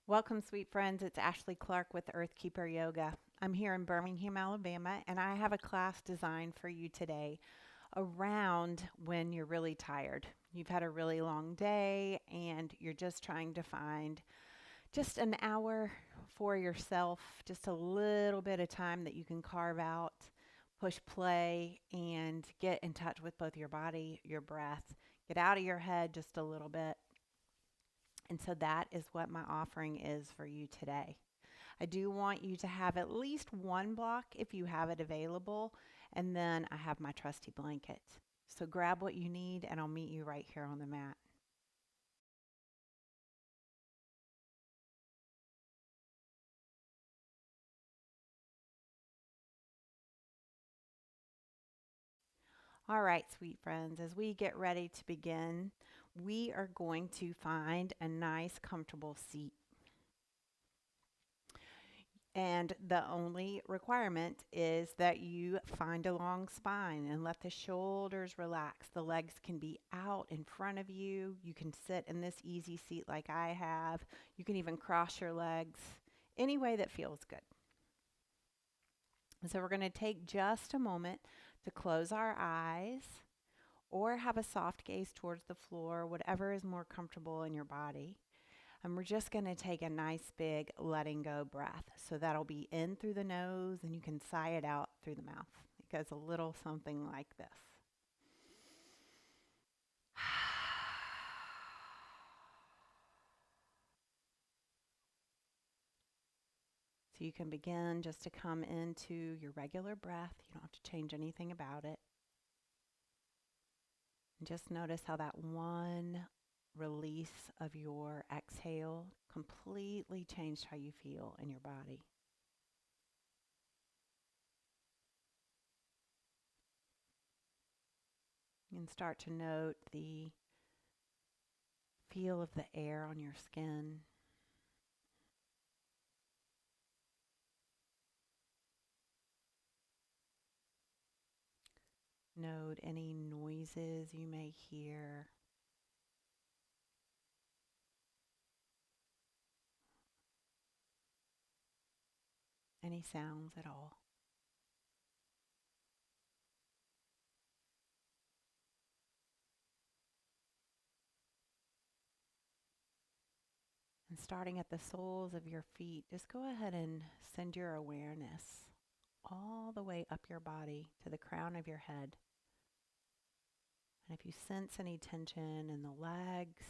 Welcome, sweet friends. It's Ashley Clarke with Earthkeeper Yoga. I'm here in Birmingham, Alabama, and I have a class designed for you today around when you're really tired. You've had a really long day and you're just trying to find just an hour for yourself, just a little bit of time that you can carve out, push play, and get in touch with both your body, your breath, get out of your head just a little bit. And so that is what my offering is for you today. I do want you to have at least one block if you have it available, and then I have my trusty blanket. So grab what you need and I'll meet you right here on the mat. All right, sweet friends, as we get ready to begin, we are going to find a nice, comfortable seat. And the only requirement is that you find a long spine and let the shoulders relax. The legs can be out in front of you. You can sit in this easy seat like I have. You can even cross your legs any way that feels good. And so we're going to take just a moment to close our eyes or have a soft gaze towards the floor, whatever is more comfortable in your body. And we're just going to take a nice big letting go breath. So that'll be in through the nose and you can sigh it out through the mouth. It goes a little something like this. So you can begin just to come into your regular breath. You don't have to change anything about it. And just notice how that one release of your exhale completely changed how you feel in your body. You can start to note the feel of the air on your skin. Note any noises you may hear. Any sounds at all. And starting at the soles of your feet, just go ahead and send your awareness all the way up your body to the crown of your head. And if you sense any tension in the legs,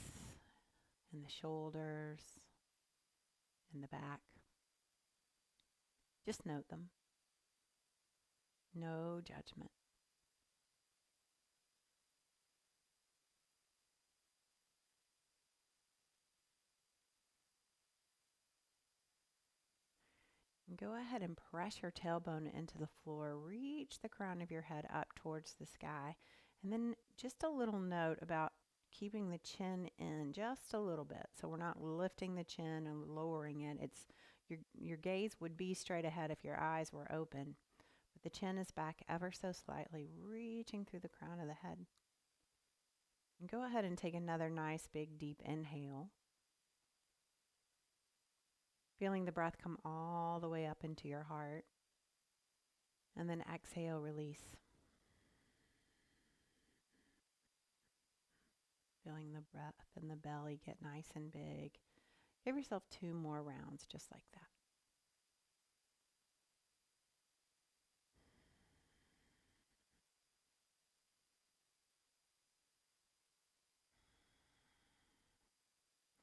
in the shoulders, in the back, just note them. No judgment. And go ahead and press your tailbone into the floor. Reach the crown of your head up towards the sky. And then just a little note about keeping the chin in just a little bit. So we're not lifting the chin and lowering it. It's your gaze would be straight ahead if your eyes were open. But the chin is back ever so slightly, reaching through the crown of the head. And go ahead and take another nice big deep inhale. Feeling the breath come all the way up into your heart. And then exhale, release. Feeling the breath in the belly get nice and big. Give yourself 2 more rounds just like that.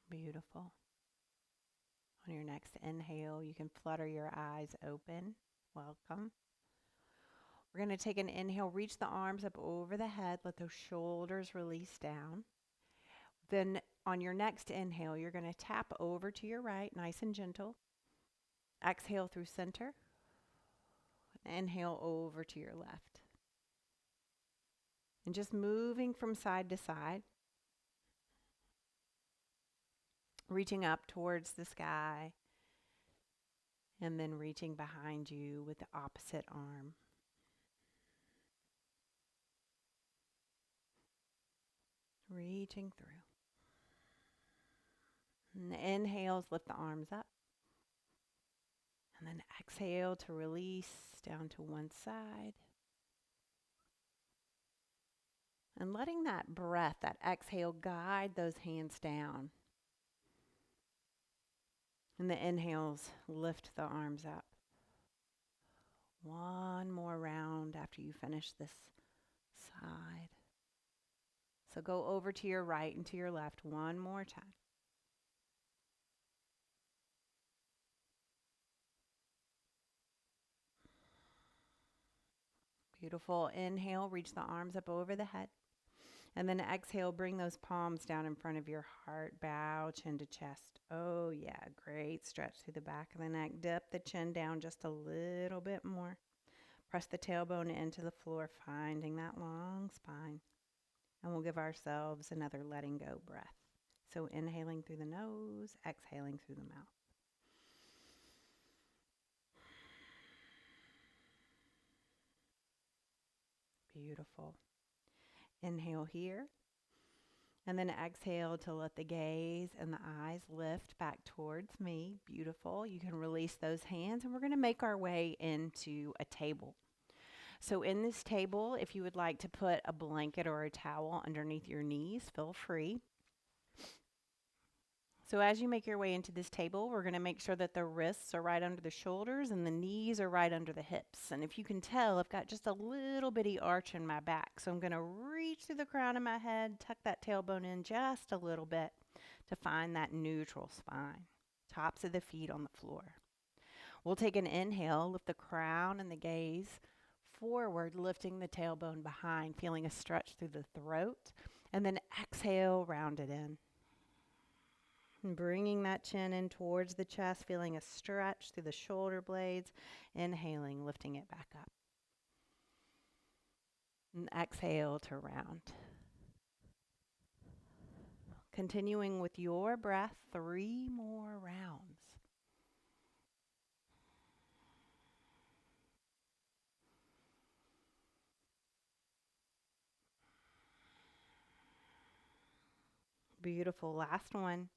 Beautiful. On your next inhale, you can flutter your eyes open. Welcome. We're going to take an inhale, reach the arms up over the head, let those shoulders release down. Then on your next inhale, you're going to tap over to your right, nice and gentle. Exhale through center. Inhale over to your left. And just moving from side to side. Reaching up towards the sky. And then reaching behind you with the opposite arm. Reaching through. And the inhales, lift the arms up. And then exhale to release down to one side. And letting that breath, that exhale, guide those hands down. And the inhales, lift the arms up. One more round after you finish this side. So go over to your right and to your left one more time. Beautiful. Inhale, reach the arms up over the head. And then exhale, bring those palms down in front of your heart. Bow chin to chest. Oh yeah, great stretch through the back of the neck. Dip the chin down just a little bit more. Press the tailbone into the floor, finding that long spine. And we'll give ourselves another letting go breath. So inhaling through the nose, exhaling through the mouth. Beautiful. Inhale here. And then exhale to let the gaze and the eyes lift back towards me. Beautiful. You can release those hands, and we're going to make our way into a table. So in this table, if you would like to put a blanket or a towel underneath your knees, feel free. So as you make your way into this table, we're going to make sure that the wrists are right under the shoulders and the knees are right under the hips. And if you can tell, I've got just a little bitty arch in my back. So I'm going to reach through the crown of my head, tuck that tailbone in just a little bit to find that neutral spine. Tops of the feet on the floor. We'll take an inhale, lift the crown and the gaze forward, lifting the tailbone behind, feeling a stretch through the throat. And then exhale, round it in. And bringing that chin in towards the chest, feeling a stretch through the shoulder blades. Inhaling, lifting it back up. And exhale to round. Continuing with your breath, 3 more rounds. Beautiful. Last one.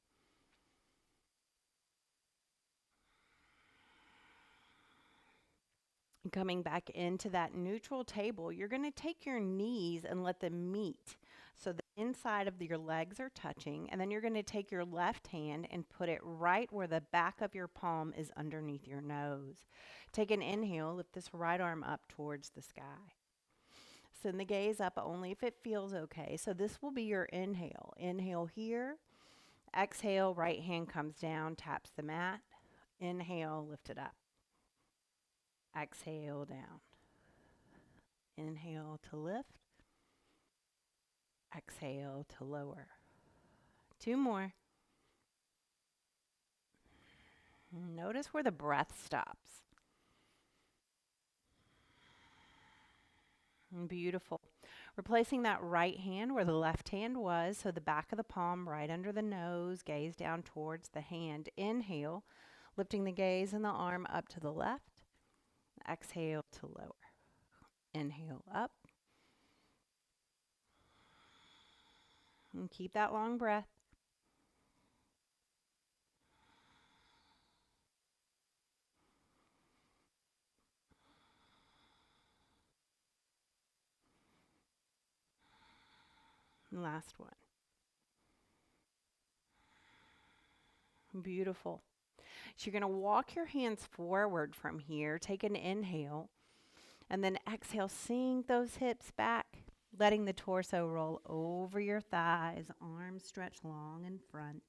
Coming back into that neutral table, you're going to take your knees and let them meet. So the inside of your legs are touching, and then you're going to take your left hand and put it right where the back of your palm is underneath your nose. Take an inhale, lift this right arm up towards the sky. Send the gaze up only if it feels okay. So this will be your inhale. Inhale here. Exhale, right hand comes down, taps the mat. Inhale, lift it up. Exhale, down. Inhale to lift. Exhale to lower. 2 more. Notice where the breath stops. Beautiful. Replacing that right hand where the left hand was, so the back of the palm right under the nose, gaze down towards the hand. Inhale, lifting the gaze and the arm up to the left. Exhale to lower. Inhale up. And keep that long breath. And last one. Beautiful. So you're going to walk your hands forward from here. Take an inhale. And then exhale, sink those hips back, letting the torso roll over your thighs, arms stretch long in front.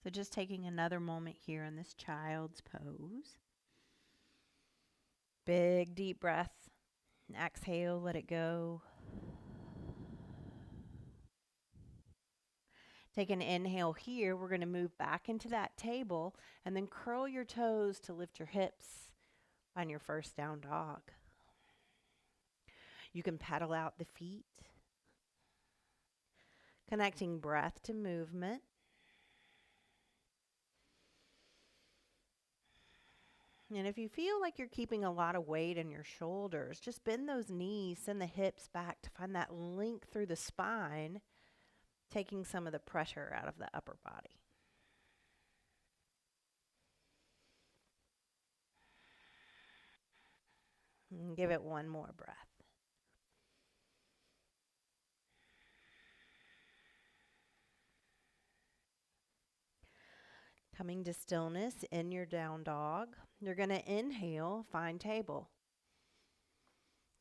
So just taking another moment here in this child's pose. Big deep breath. Exhale, let it go. Take an inhale here. We're going to move back into that table and then curl your toes to lift your hips on your first down dog. You can pedal out the feet, connecting breath to movement. And if you feel like you're keeping a lot of weight in your shoulders, just bend those knees, send the hips back to find that link through the spine, taking some of the pressure out of the upper body. And give it one more breath. Coming to stillness in your down dog, you're going to inhale, find table.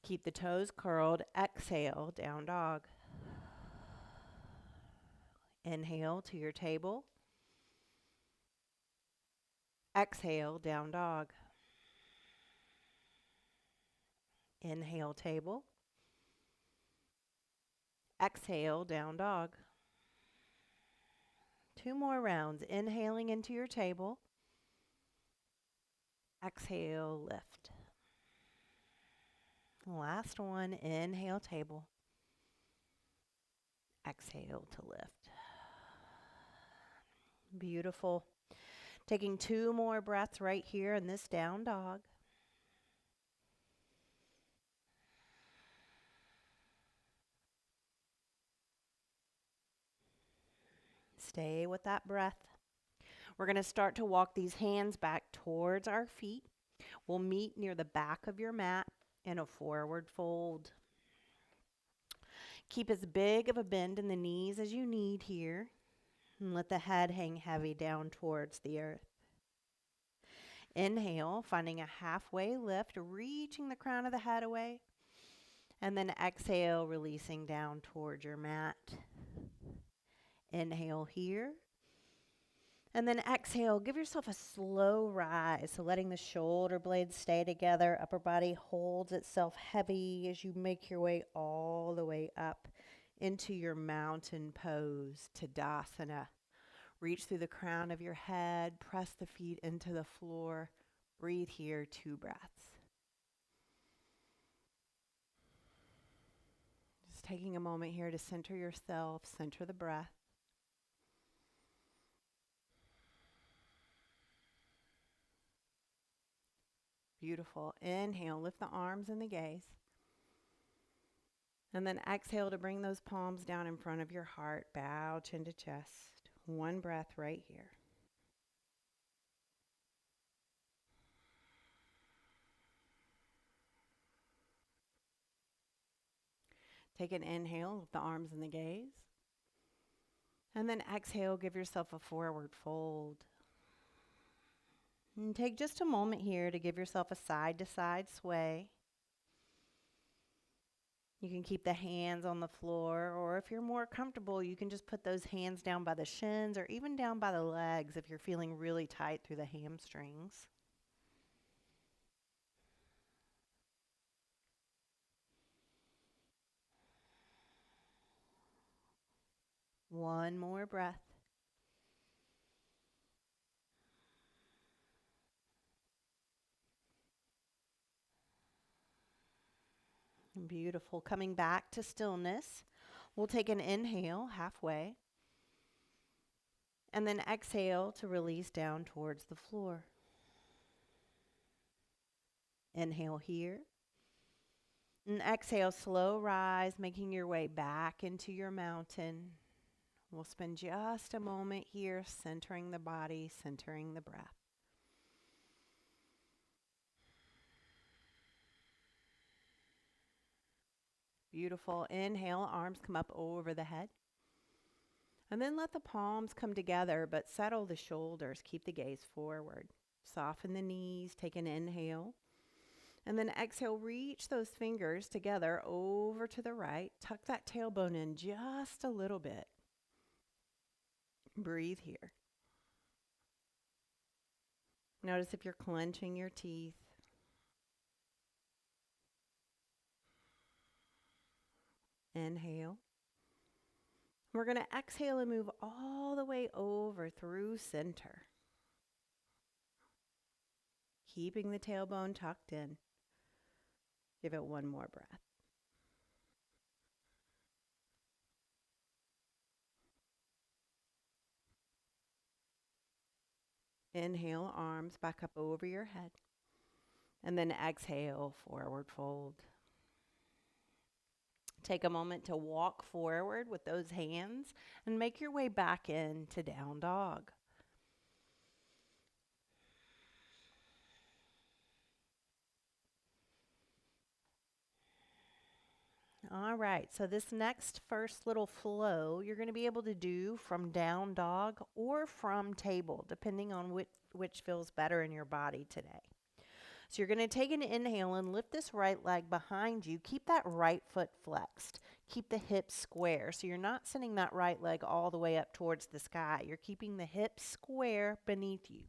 Keep the toes curled, exhale, down dog. Inhale to your table. Exhale, down dog. Inhale, table. Exhale, down dog. 2 more rounds. Inhaling into your table. Exhale, lift. Last one. Inhale, table. Exhale to lift. Beautiful. Taking 2 more breaths right here in this down dog. Stay with that breath. We're going to start to walk these hands back towards our feet. We'll meet near the back of your mat in a forward fold. Keep as big of a bend in the knees as you need here. And let the head hang heavy down towards the earth. Inhale, finding a halfway lift, reaching the crown of the head away. And then exhale, releasing down towards your mat. Inhale here. And then exhale, give yourself a slow rise. So letting the shoulder blades stay together. Upper body holds itself heavy as you make your way all the way up into your mountain pose, Tadasana. Reach through the crown of your head. Press the feet into the floor. Breathe here, 2 breaths. Just taking a moment here to center yourself, center the breath. Beautiful. Inhale, lift the arms and the gaze. And then exhale to bring those palms down in front of your heart. Bow chin to chest. 1 breath right here. Take an inhale, lift the arms and the gaze. And then exhale, give yourself a forward fold. And take just a moment here to give yourself a side-to-side sway. You can keep the hands on the floor, or if you're more comfortable, you can just put those hands down by the shins or even down by the legs if you're feeling really tight through the hamstrings. One more breath. Beautiful. Coming back to stillness, we'll take an inhale halfway. And then exhale to release down towards the floor. Inhale here. And exhale, slow rise, making your way back into your mountain. We'll spend just a moment here centering the body, centering the breath. Beautiful. Inhale, arms come up over the head. And then let the palms come together, but settle the shoulders. Keep the gaze forward. Soften the knees. Take an inhale. And then exhale, reach those fingers together over to the right. Tuck that tailbone in just a little bit. Breathe here. Notice if you're clenching your teeth. Inhale. We're going to exhale and move all the way over through center. Keeping the tailbone tucked in. Give it one more breath. Inhale, arms back up over your head. And then exhale, forward fold. Take a moment to walk forward with those hands and make your way back into down dog. All right, so this next first little flow you're going to be able to do from down dog or from table, depending on which feels better in your body today. So you're going to take an inhale and lift this right leg behind you. Keep that right foot flexed. Keep the hips square. So you're not sending that right leg all the way up towards the sky. You're keeping the hips square beneath you.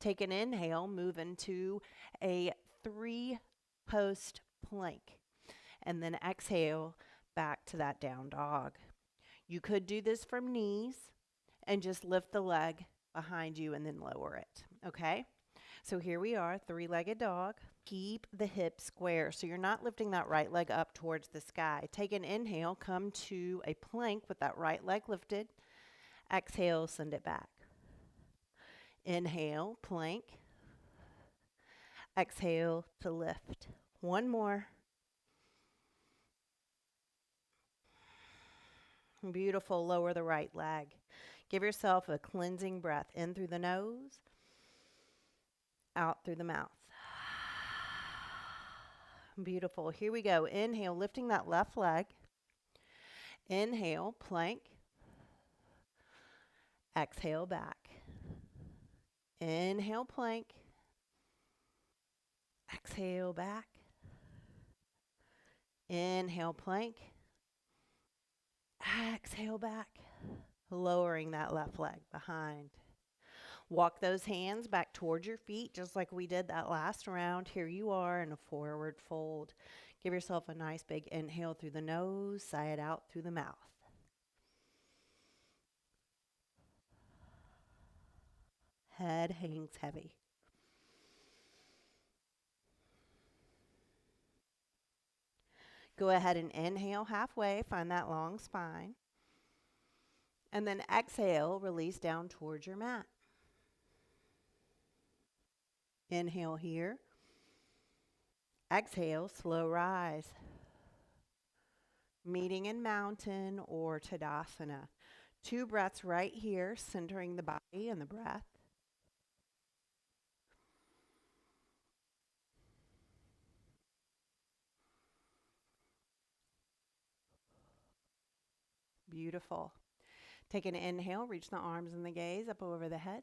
Take an inhale, move into a 3-post plank. And then exhale back to that down dog. You could do this from knees and just lift the leg behind you and then lower it. Okay? So here we are, 3-legged dog. Keep the hips square. So you're not lifting that right leg up towards the sky. Take an inhale, come to a plank with that right leg lifted. Exhale, send it back. Inhale, plank. Exhale to lift. One more. Beautiful, lower the right leg. Give yourself a cleansing breath in through the nose, out through the mouth. Beautiful. Here we go. Inhale, lifting that left leg. Inhale, plank. Exhale, back. Inhale, plank. Exhale, back. Inhale, plank. Exhale, back. Lowering that left leg behind. Walk those hands back towards your feet, just like we did that last round. Here you are in a forward fold. Give yourself a nice big inhale through the nose, sigh it out through the mouth. Head hangs heavy. Go ahead and inhale halfway, find that long spine. And then exhale, release down towards your mat. Inhale here. Exhale, slow rise. Meeting in mountain or Tadasana. 2 breaths right here, centering the body and the breath. Beautiful. Take an inhale, reach the arms and the gaze up over the head.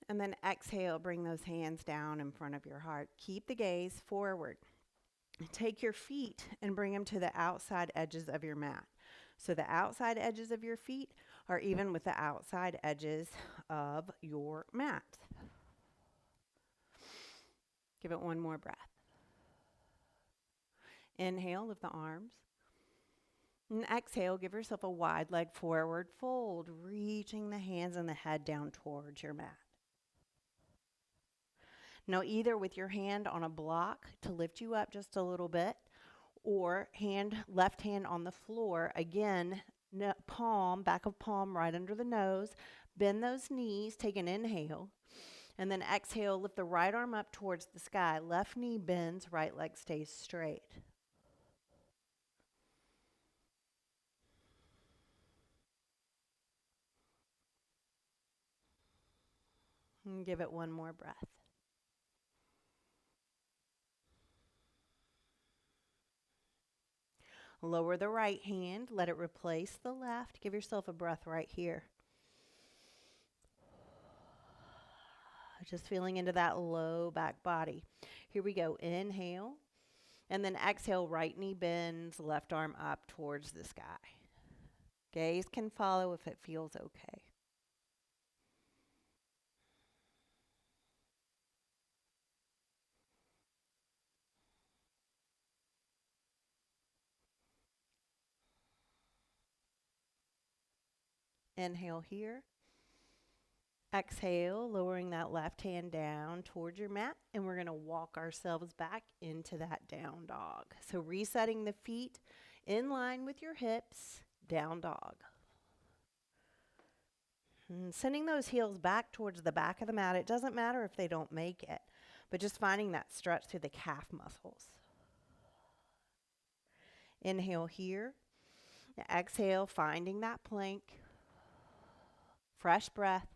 And then exhale, bring those hands down in front of your heart. Keep the gaze forward. Take your feet and bring them to the outside edges of your mat. So the outside edges of your feet are even with the outside edges of your mat. Give it one more breath. Inhale, lift the arms. And exhale, give yourself a wide leg forward fold, reaching the hands and the head down towards your mat. Now, either with your hand on a block to lift you up just a little bit, or left hand on the floor. Again, palm, back of palm right under the nose. Bend those knees, take an inhale, and then exhale, lift the right arm up towards the sky. Left knee bends, right leg stays straight. And give it one more breath. Lower the right hand, let it replace the left. Give yourself a breath right here. Just feeling into that low back body. Here we go. Inhale, and then exhale, right knee bends, left arm up towards the sky. Gaze can follow if it feels okay. Inhale here. Exhale, lowering that left hand down towards your mat, and we're going to walk ourselves back into that down dog. So resetting the feet in line with your hips, down dog. And sending those heels back towards the back of the mat. It doesn't matter if they don't make it, but just finding that stretch through the calf muscles. Inhale here. Exhale, finding that plank. Fresh breath.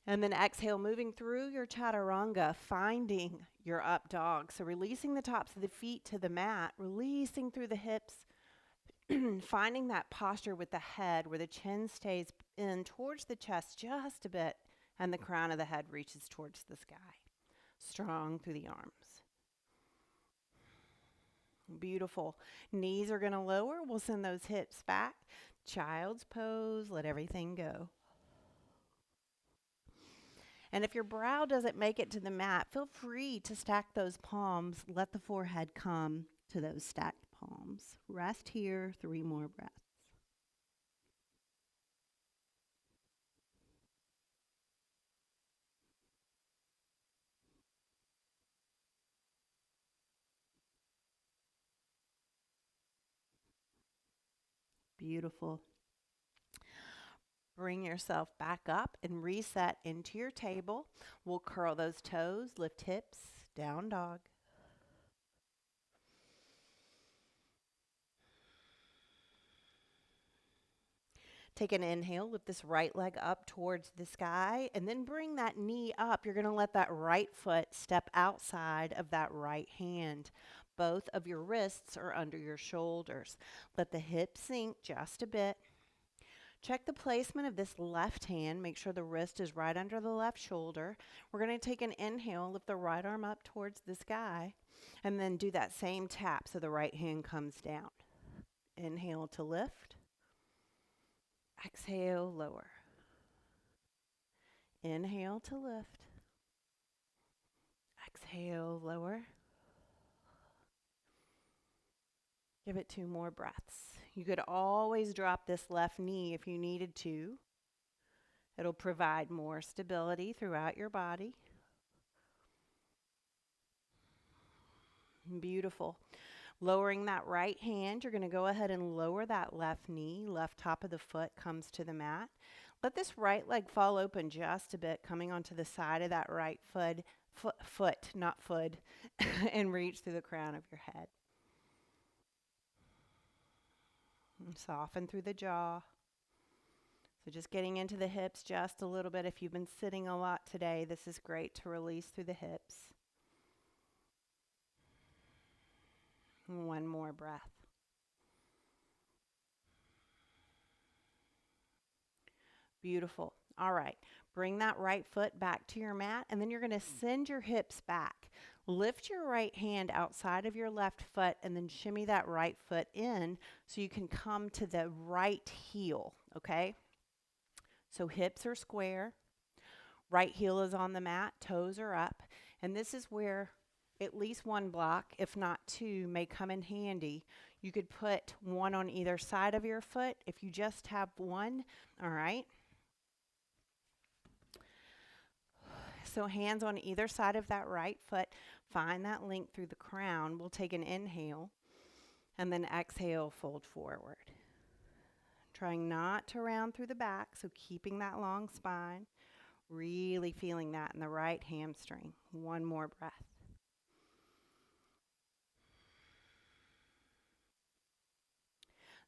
And then exhale, moving through your chaturanga, finding your up dog. So releasing the tops of the feet to the mat, releasing through the hips, finding that posture with the head where the chin stays in towards the chest just a bit and the crown of the head reaches towards the sky. Strong through the arms. Beautiful. Knees are going to lower. We'll send those hips back. Child's pose. Let everything go. And if your brow doesn't make it to the mat, feel free to stack those palms. Let the forehead come to those stacked palms. Rest here. 3 more breaths. Beautiful. Bring yourself back up and reset into your table. We'll curl those toes, lift hips, down dog. Take an inhale, lift this right leg up towards the sky, and then bring that knee up. You're going to let that right foot step outside of that right hand. Both of your wrists are under your shoulders. Let the hips sink just a bit. Check the placement of this left hand. Make sure the wrist is right under the left shoulder. We're going to take an inhale, lift the right arm up towards the sky, and then do that same tap so the right hand comes down. Inhale to lift. Exhale, lower. Inhale to lift. Exhale, lower. Give it 2 more breaths. You could always drop this left knee if you needed to. It'll provide more stability throughout your body. Beautiful. Lowering that right hand, you're going to go ahead and lower that left knee. Left top of the foot comes to the mat. Let this right leg fall open just a bit, coming onto the side of that right foot, not foot, and reach through the crown of your head. And soften through the jaw. So just getting into the hips just a little bit. If you've been sitting a lot today, this is great to release through the hips. 1 more breath. Beautiful. All right. Bring that right foot back to your mat, and then you're going to send your hips back. Lift your right hand outside of your left foot, and then shimmy that right foot in so you can come to the right heel, okay? So hips are square. Right heel is on the mat. Toes are up. And this is where at least 1 block, if not 2, may come in handy. You could put 1 on either side of your foot if you just have 1, all right? So hands on either side of that right foot. Find that link through the crown. We'll take an inhale and then exhale, fold forward. Trying not to round through the back, so keeping that long spine. Really feeling that in the right hamstring. 1 more breath.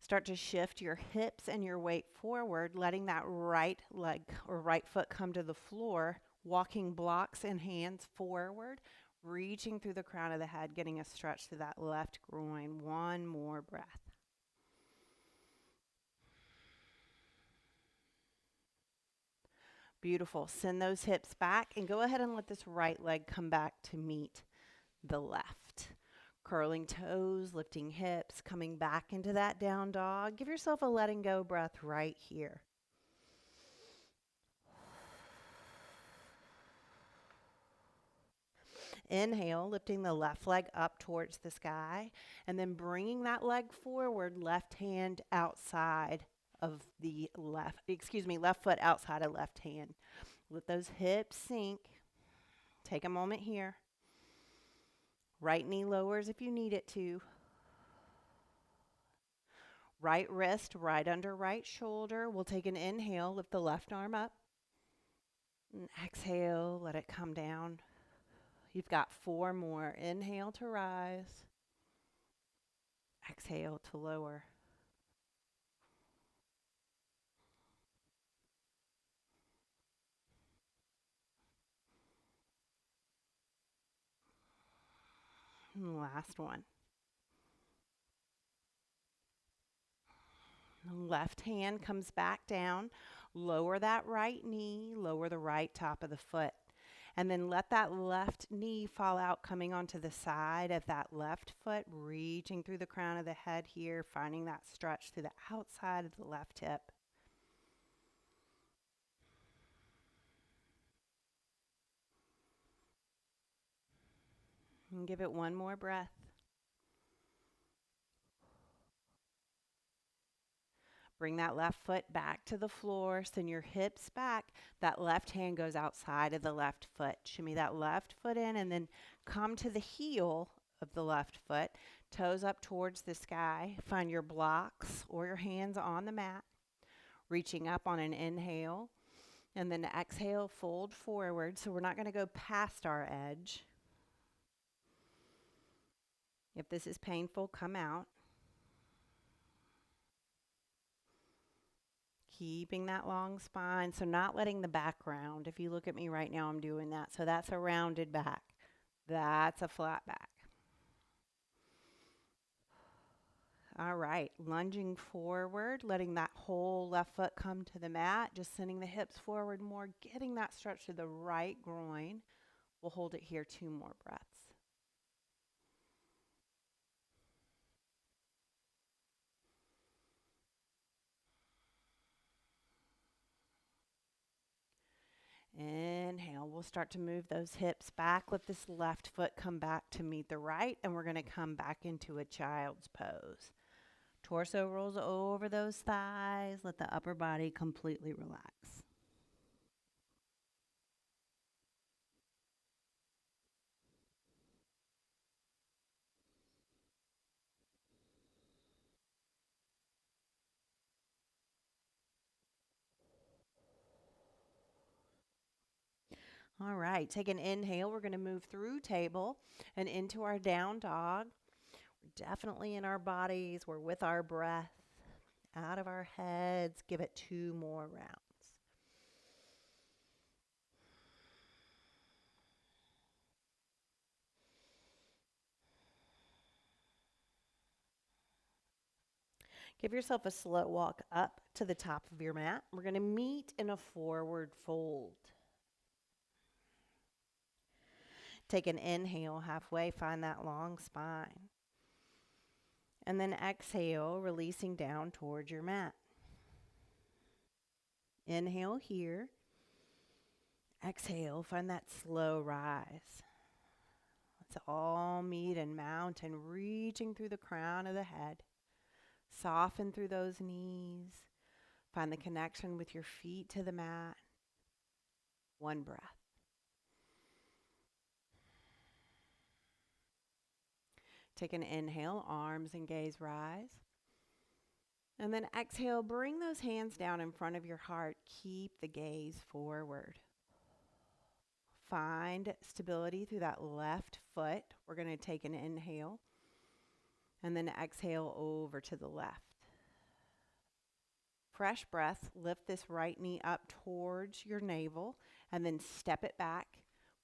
Start to shift your hips and your weight forward, letting that right leg or right foot come to the floor, walking blocks and hands forward, reaching through the crown of the head, getting a stretch to that left groin. 1 more breath. Beautiful. Send those hips back and go ahead and let this right leg come back to meet the left. Curling toes, lifting hips, coming back into that down dog. Give yourself a letting go breath right here. Inhale, lifting the left leg up towards the sky, and then bringing that leg forward, left hand outside of the left foot outside of left hand. Let those hips sink. Take a moment here. Right knee lowers if you need it to. Right wrist right under right shoulder. We'll take an inhale, lift the left arm up. And exhale, let it come down. You've got 4 more. Inhale to rise. Exhale to lower. And last one. Left hand comes back down. Lower that right knee. Lower the right top of the foot. And then let that left knee fall out, coming onto the side of that left foot, reaching through the crown of the head here, finding that stretch through the outside of the left hip. And give it one more breath. Bring that left foot back to the floor. Send your hips back. That left hand goes outside of the left foot. Shimmy that left foot in and then come to the heel of the left foot. Toes up towards the sky. Find your blocks or your hands on the mat. Reaching up on an inhale. And then exhale, fold forward. So we're not going to go past our edge. If this is painful, come out. Keeping that long spine, so not letting the back round. If you look at me right now, I'm doing that. So that's a rounded back. That's a flat back. All right, lunging forward, letting that whole left foot come to the mat, just sending the hips forward more, getting that stretch to the right groin. We'll hold it here 2 more breaths. Inhale, we'll start to move those hips back. Let this left foot come back to meet the right, and we're going to come back into a child's pose. Torso rolls over those thighs. Let the upper body completely relax. All right, take an inhale. We're going to move through table and into our down dog. We're definitely in our bodies. We're with our breath. Out of our heads. Give it 2 more rounds. Give yourself a slow walk up to the top of your mat. We're going to meet in a forward fold. Take an inhale halfway, find that long spine. And then exhale, releasing down towards your mat. Inhale here. Exhale, find that slow rise. Let's all meet in mountain, reaching through the crown of the head. Soften through those knees. Find the connection with your feet to the mat. 1 breath. Take an inhale, arms and gaze rise. And then exhale, bring those hands down in front of your heart. Keep the gaze forward. Find stability through that left foot. We're going to take an inhale. And then exhale over to the left. Fresh breath, lift this right knee up towards your navel and then step it back.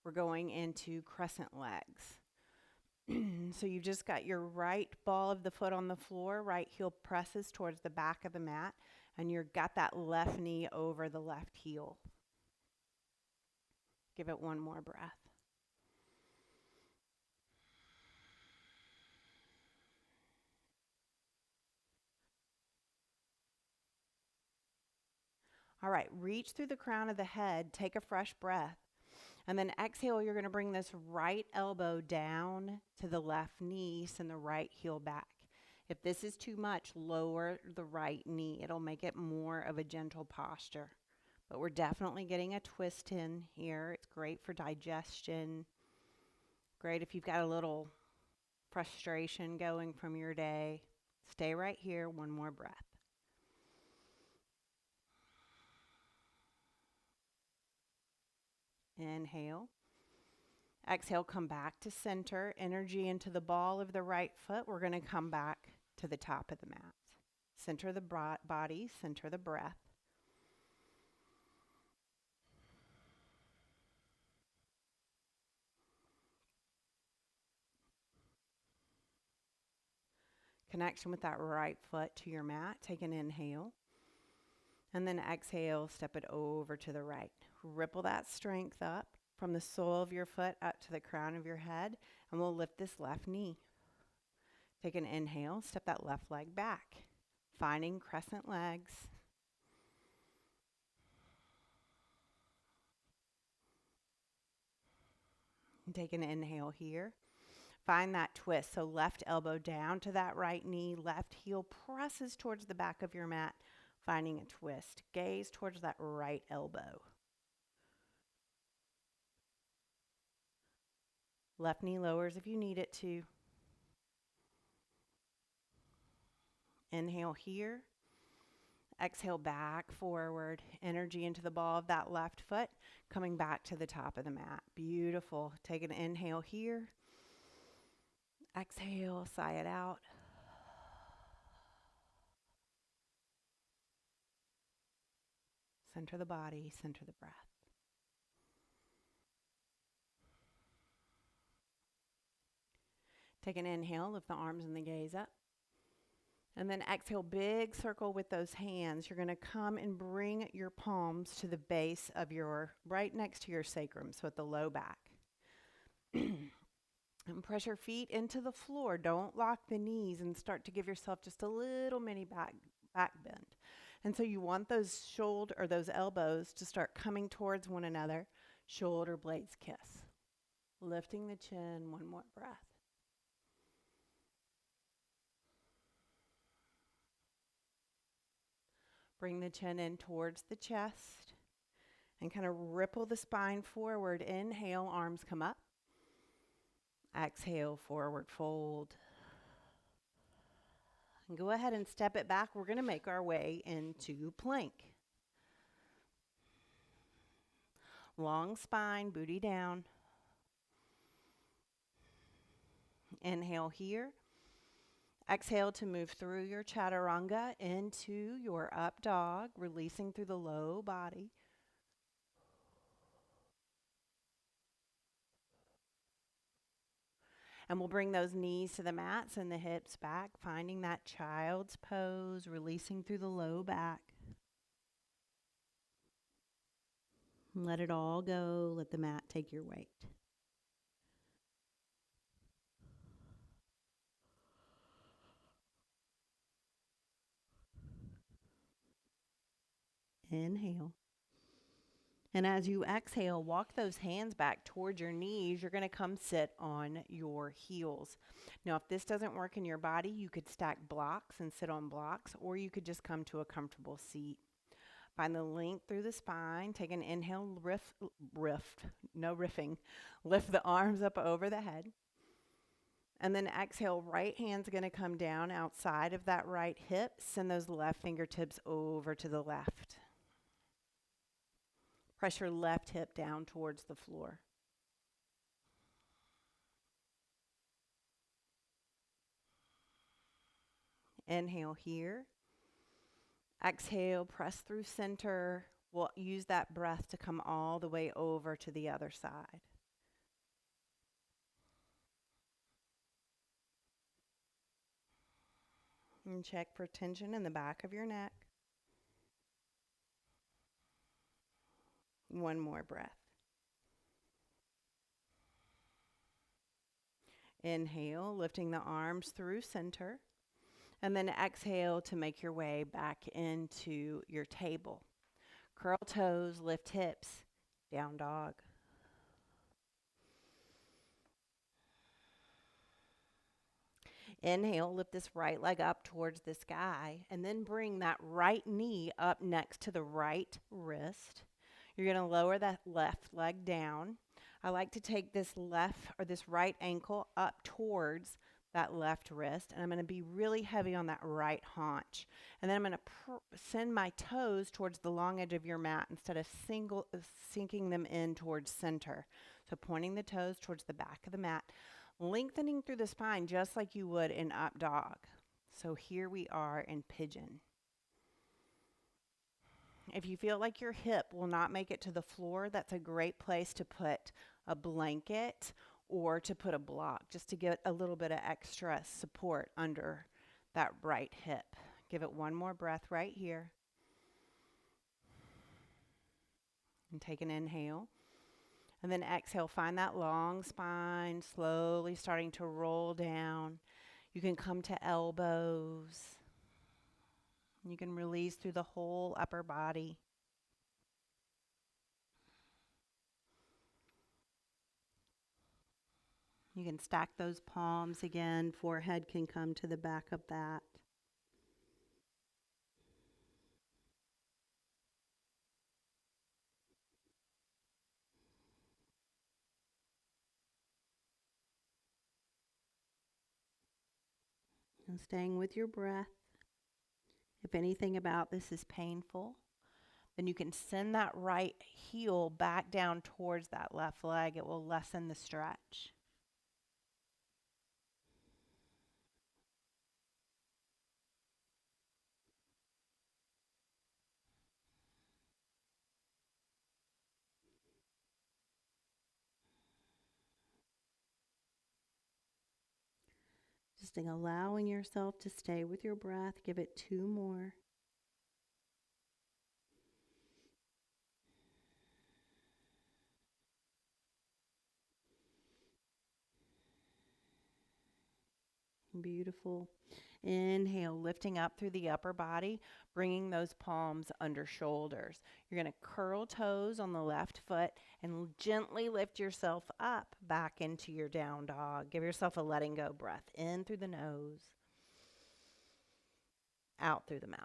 We're going into crescent legs. So you've just got your right ball of the foot on the floor, right heel presses towards the back of the mat, and you've got that left knee over the left heel. Give it 1 more breath. All right, reach through the crown of the head, take a fresh breath. And then exhale, you're going to bring this right elbow down to the left knee, send the right heel back. If this is too much, lower the right knee. It'll make it more of a gentle posture. But we're definitely getting a twist in here. It's great for digestion. Great if you've got a little frustration going from your day. Stay right here, 1 more breath. Inhale. Exhale, come back to center. Energy into the ball of the right foot. We're going to come back to the top of the mat. Center the body, center the breath. Connection with that right foot to your mat. Take an inhale. And then exhale, step it over to the right. Ripple that strength up from the sole of your foot up to the crown of your head. And we'll lift this left knee. Take an inhale, step that left leg back. Finding crescent legs. And take an inhale here. Find that twist. So left elbow down to that right knee. Left heel presses towards the back of your mat. Finding a twist. Gaze towards that right elbow. Left knee lowers if you need it to. Inhale here. Exhale back, forward. Energy into the ball of that left foot. Coming back to the top of the mat. Beautiful. Take an inhale here. Exhale, sigh it out. Center the body, center the breath. Take an inhale, lift the arms and the gaze up. And then exhale, big circle with those hands. You're going to come and bring your palms to the base of right next to your sacrum, so at the low back. And press your feet into the floor. Don't lock the knees and start to give yourself just a little mini back bend. And so you want those elbows to start coming towards one another. Shoulder blades kiss. Lifting the chin, one more breath. Bring the chin in towards the chest and kind of ripple the spine forward. Inhale, arms come up. Exhale, forward fold. And go ahead and step it back. We're going to make our way into plank. Long spine, booty down. Inhale here. Exhale to move through your chaturanga into your up dog, releasing through the low body. And we'll bring those knees to the mats and the hips back, finding that child's pose, releasing through the low back. Let it all go. Let the mat take your weight. Inhale. And as you exhale, walk those hands back towards your knees. You're going to come sit on your heels. Now, if this doesn't work in your body, you could stack blocks and sit on blocks, or you could just come to a comfortable seat. Find the length through the spine. Take an inhale, no riffing. Lift the arms up over the head. And then exhale, right hand's going to come down outside of that right hip. Send those left fingertips over to the left. Press your left hip down towards the floor. Inhale here. Exhale, press through center. We'll use that breath to come all the way over to the other side. And check for tension in the back of your neck. One more breath. Inhale, lifting the arms through center. And then exhale to make your way back into your table. Curl toes, lift hips, down dog. Inhale, lift this right leg up towards the sky, and then bring that right knee up next to the right wrist. You're going to lower that left leg down. I like to take this right ankle up towards that left wrist, and I'm going to be really heavy on that right haunch. And then I'm going to send my toes towards the long edge of your mat instead of sinking them in towards center. So pointing the toes towards the back of the mat, lengthening through the spine just like you would in up dog. So here we are in pigeon. If you feel like your hip will not make it to the floor, that's a great place to put a blanket or to put a block, just to get a little bit of extra support under that right hip. Give it one more breath right here. And take an inhale. And then exhale, find that long spine, slowly starting to roll down. You can come to elbows. You can release through the whole upper body. You can stack those palms again. Forehead can come to the back of that. And staying with your breath. If anything about this is painful, then you can send that right heel back down towards that left leg. It will lessen the stretch. Just allowing yourself to stay with your breath. Give it 2 more. Beautiful. Inhale, lifting up through the upper body, bringing those palms under shoulders. You're going to curl toes on the left foot and gently lift yourself up back into your down dog. Give yourself a letting go breath in through the nose, out through the mouth.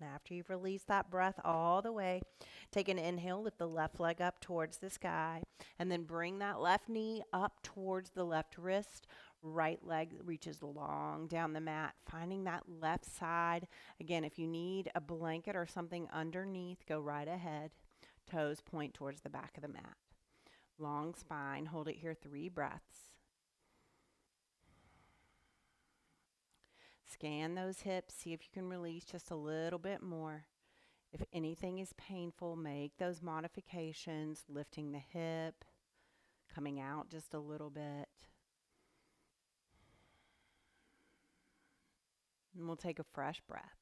And after you've released that breath all the way, take an inhale, lift the left leg up towards the sky, and then bring that left knee up towards the left wrist. Right leg reaches long down the mat, finding that left side. Again, if you need a blanket or something underneath, go right ahead. Toes point towards the back of the mat. Long spine, hold it here 3 breaths. Scan those hips, see if you can release just a little bit more. If anything is painful, make those modifications, lifting the hip, coming out just a little bit. And we'll take a fresh breath.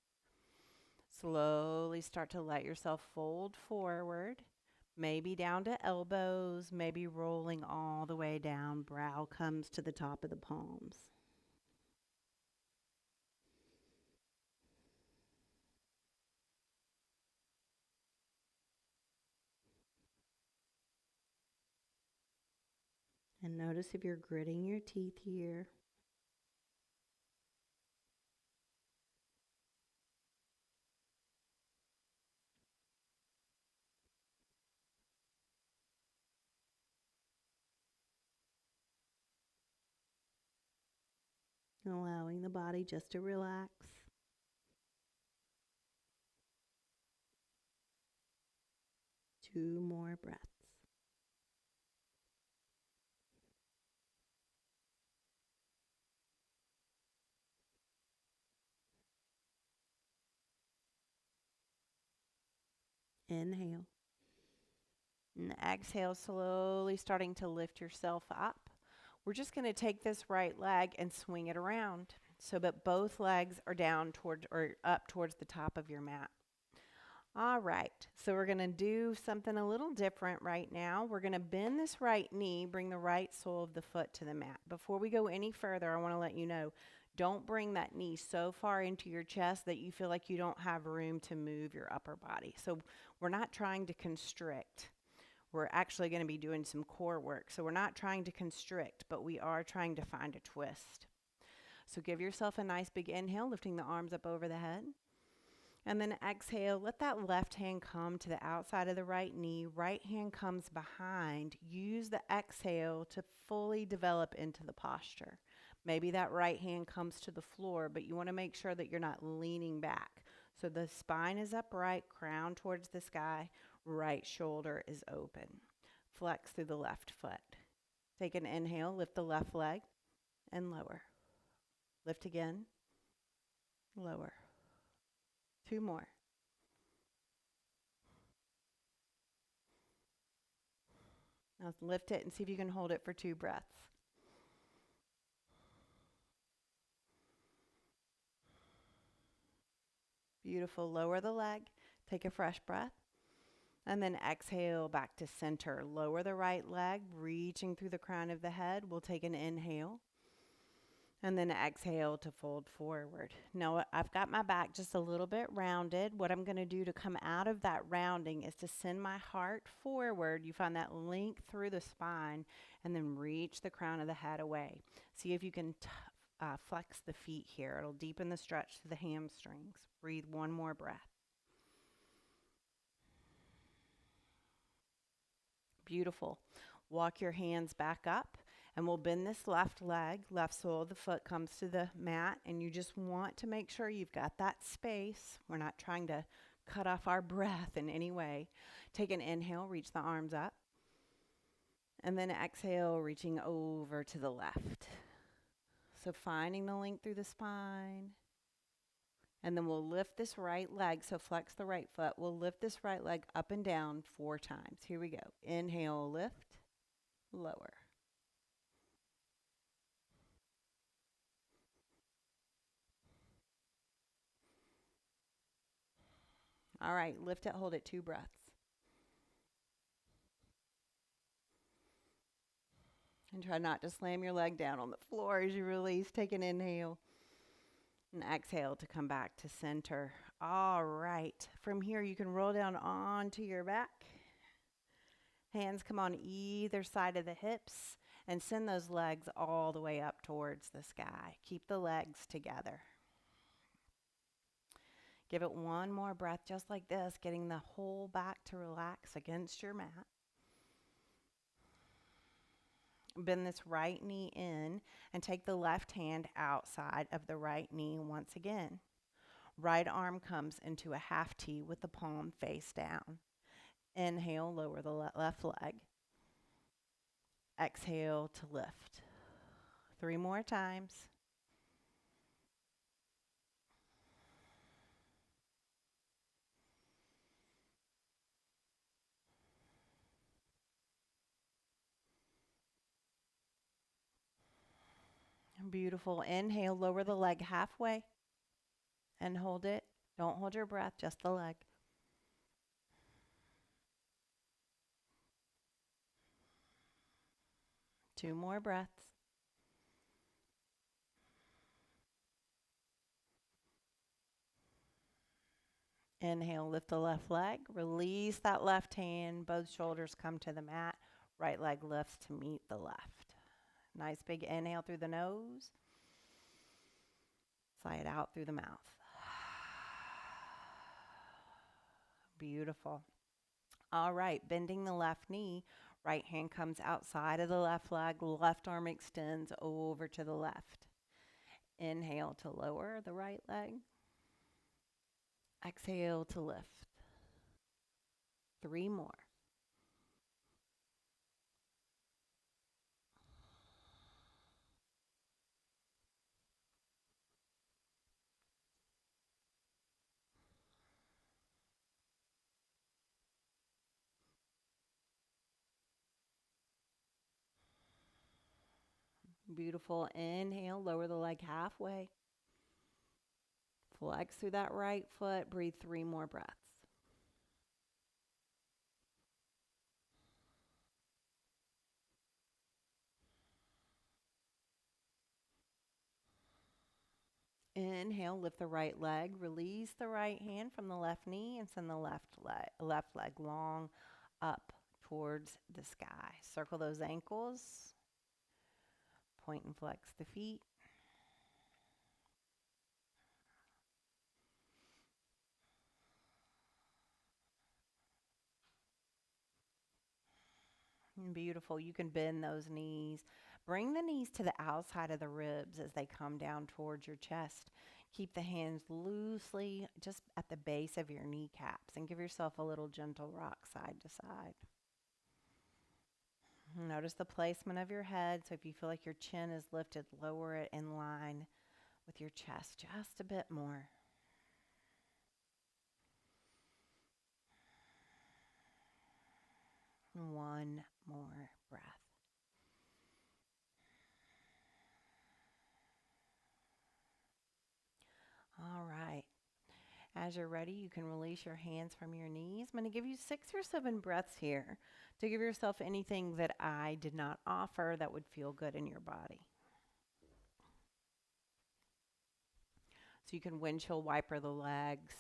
Slowly start to let yourself fold forward, maybe down to elbows, maybe rolling all the way down. Brow comes to the top of the palms. And notice if you're gritting your teeth here. Allowing the body just to relax. Two more breaths. Inhale. And exhale, slowly starting to lift yourself up. We're just going to take this right leg and swing it around so that both legs are down toward or up towards the top of your mat. All right, so we're going to do something a little different right now. We're going to bend this right knee, bring the right sole of the foot to the mat. Before we go any further, I want to let you know, don't bring that knee so far into your chest that you feel like you don't have room to move your upper body. So we're not trying to constrict. We're actually going to be doing some core work. So we're not trying to constrict, but we are trying to find a twist. So give yourself a nice big inhale, lifting the arms up over the head. And then exhale, let that left hand come to the outside of the right knee. Right hand comes behind. Use the exhale to fully develop into the posture. Maybe that right hand comes to the floor, but you want to make sure that you're not leaning back. So the spine is upright, crown towards the sky, right shoulder is open. Flex through the left foot. Take an inhale, lift the left leg, and lower. Lift again, lower. 2 more. Now lift it and see if you can hold it for 2 breaths. Beautiful. Lower the leg. Take a fresh breath. And then exhale back to center. Lower the right leg, reaching through the crown of the head. We'll take an inhale. And then exhale to fold forward. Now I've got my back just a little bit rounded. What I'm going to do to come out of that rounding is to send my heart forward. You find that link through the spine and then reach the crown of the head away. See if you can flex the feet here. It'll deepen the stretch to the hamstrings. Breathe 1 more breath. Beautiful. Walk your hands back up and we'll bend this left leg. Left sole of the foot comes to the mat and you just want to make sure you've got that space. We're not trying to cut off our breath in any way. Take an inhale, reach the arms up. And then exhale, reaching over to the left. So finding the length through the spine. And then we'll lift this right leg. So flex the right foot. We'll lift this right leg up and down 4 times. Here we go. Inhale, lift, lower. All right, lift it, hold it, 2 breaths. And try not to slam your leg down on the floor as you release. Take an inhale. And exhale to come back to center. All right. From here, you can roll down onto your back. Hands come on either side of the hips and send those legs all the way up towards the sky. Keep the legs together. Give it 1 more breath just like this, getting the whole back to relax against your mat. Bend this right knee in and take the left hand outside of the right knee once again. Right arm comes into a half T with the palm face down. Inhale, lower the left leg. Exhale to lift. 3 more times. Beautiful. Inhale, lower the leg halfway and hold it. Don't hold your breath, just the leg. Two more breaths. Inhale, lift the left leg. Release that left hand. Both shoulders come to the mat. Right leg lifts to meet the left. Nice big inhale through the nose. Sigh it out through the mouth. Beautiful. All right, bending the left knee. Right hand comes outside of the left leg. Left arm extends over to the left. Inhale to lower the right leg. Exhale to lift. 3 more. Beautiful. Inhale, lower the leg halfway. Flex through that right foot. Breathe 3 more breaths. Inhale, lift the right leg. Release the right hand from the left knee and send the left leg long up towards the sky. Circle those ankles. Point and flex the feet. Beautiful. You can bend those knees. Bring the knees to the outside of the ribs as they come down towards your chest. Keep the hands loosely just at the base of your kneecaps and give yourself a little gentle rock side to side. Notice the placement of your head. So if you feel like your chin is lifted, lower it in line with your chest just a bit more. One more breath. All right. As you're ready, you can release your hands from your knees. I'm going to give you 6 or 7 breaths here to give yourself anything that I did not offer that would feel good in your body. So you can windshield wiper the legs,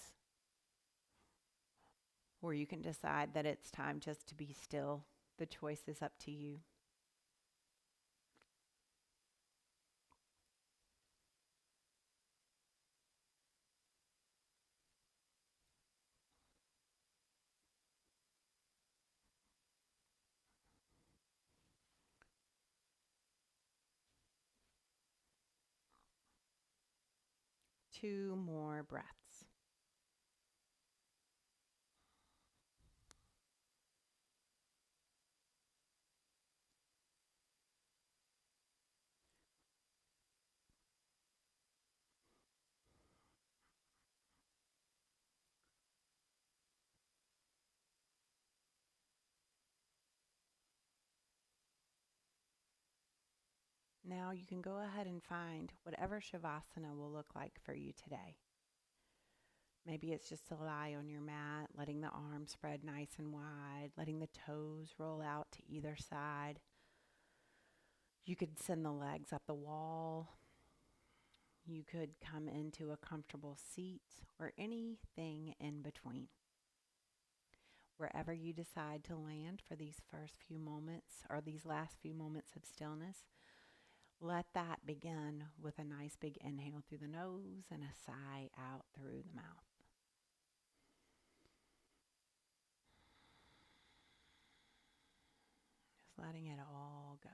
or you can decide that it's time just to be still. The choice is up to you. Two more breaths. Now you can go ahead and find whatever Shavasana will look like for you today. Maybe it's just to lie on your mat, letting the arms spread nice and wide, letting the toes roll out to either side. You could send the legs up the wall. You could come into a comfortable seat or anything in between. Wherever you decide to land for these first few moments or these last few moments of stillness, let that begin with a nice big inhale through the nose and a sigh out through the mouth. Just letting it all go.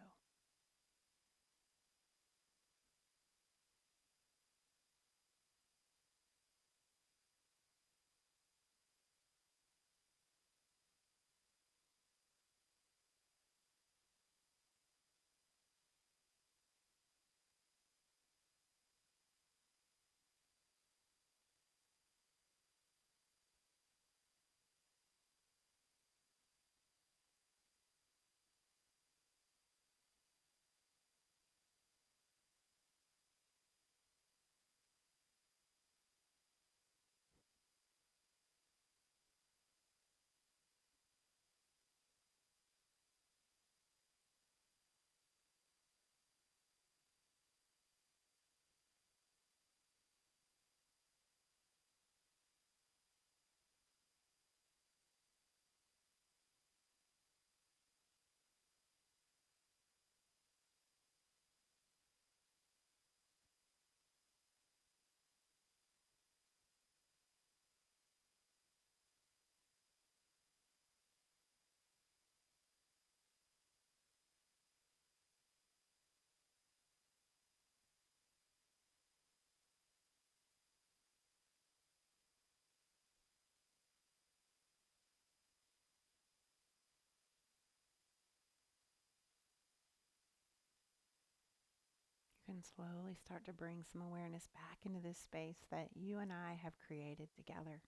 You can slowly start to bring some awareness back into this space that you and I have created together.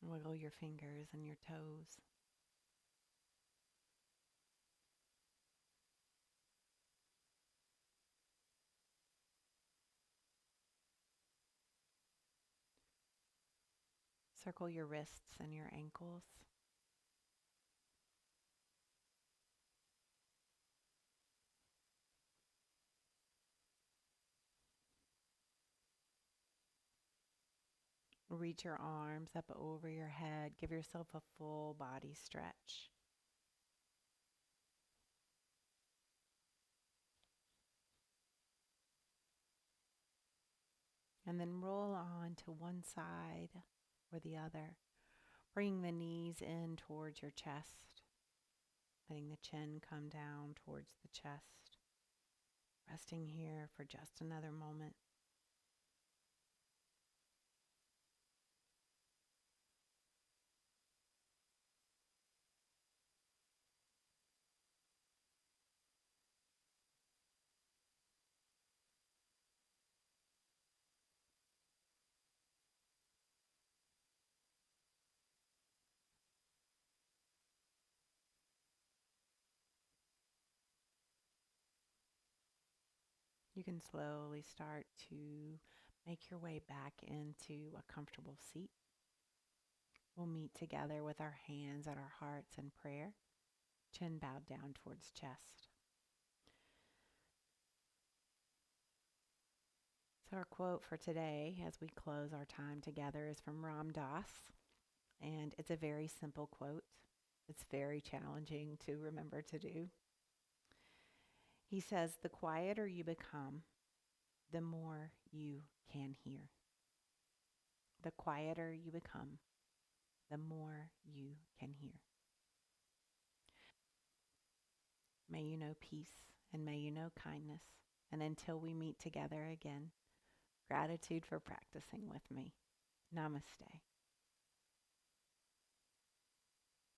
Wiggle your fingers and your toes. Circle your wrists and your ankles. Reach your arms up over your head. Give yourself a full body stretch. And then roll on to one side or the other. Bring the knees in towards your chest. Letting the chin come down towards the chest. Resting here for just another moment. You can slowly start to make your way back into a comfortable seat. We'll meet together with our hands at our hearts in prayer, chin bowed down towards chest. So our quote for today as we close our time together is from Ram Dass, and it's a very simple quote. It's very challenging to remember to do. He says, "The quieter you become, the more you can hear." The quieter you become, the more you can hear. May you know peace and may you know kindness. And until we meet together again, gratitude for practicing with me. Namaste.